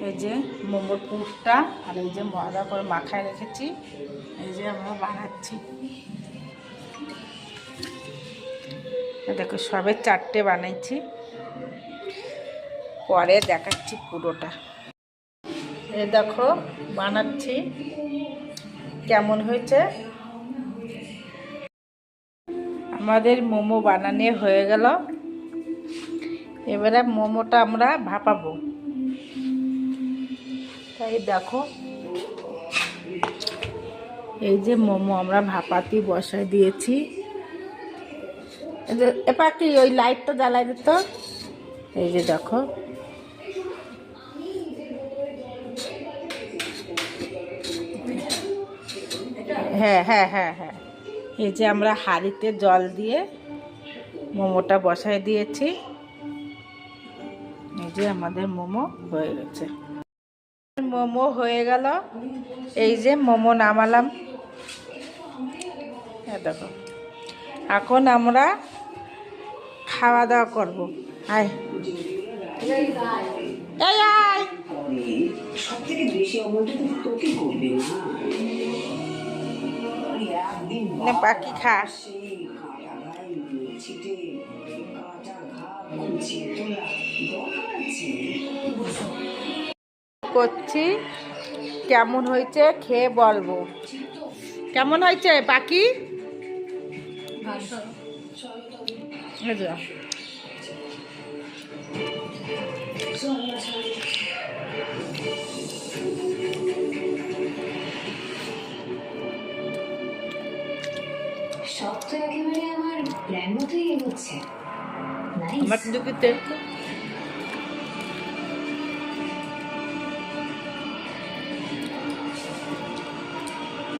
এই যে মোমোর পুরটা আর এই যে ময়দা করে মাখায় রেখেছি, এই যে আমরা বানাচ্ছি। দেখো সবে 4টে বানাইছি, পরে দেখাচ্ছি পুরোটা। এই দেখো বানাচ্ছি, কেমন হয়েছে। আমাদের মোমো বানানো হয়ে গেল। এবারে মোমোটা আমরা ভাপাবো। তাই দেখো এই যে মোমো আমরা ভাপাতে বসায় দিয়েছি। এবার কি ওই লাইটটা জ্বালাই দিত। এই যে দেখো হ্যাঁ হ্যাঁ হ্যাঁ হ্যাঁ, এই যে আমরা হাঁড়িতে জল দিয়ে মোমোটা বসায় দিয়েছি। এই যে আমাদের মোমো হয়ে গেছে। মোমো হয়ে গেল, এই যে মোমো নামালাম। দেখো এখন আমরা খাওয়া দাওয়া করবো। আয় এই আয়, সবথেকে বেশি অমলটা তো তোকে করবে না পাখি খা। করছি, কেমন হয়েছে খেয়ে বলবো। কেমন হয়েছে পাখি? সব তো একেবারে আমার প্ল্যান মতোই এগোচ্ছে। আমার কিন্তু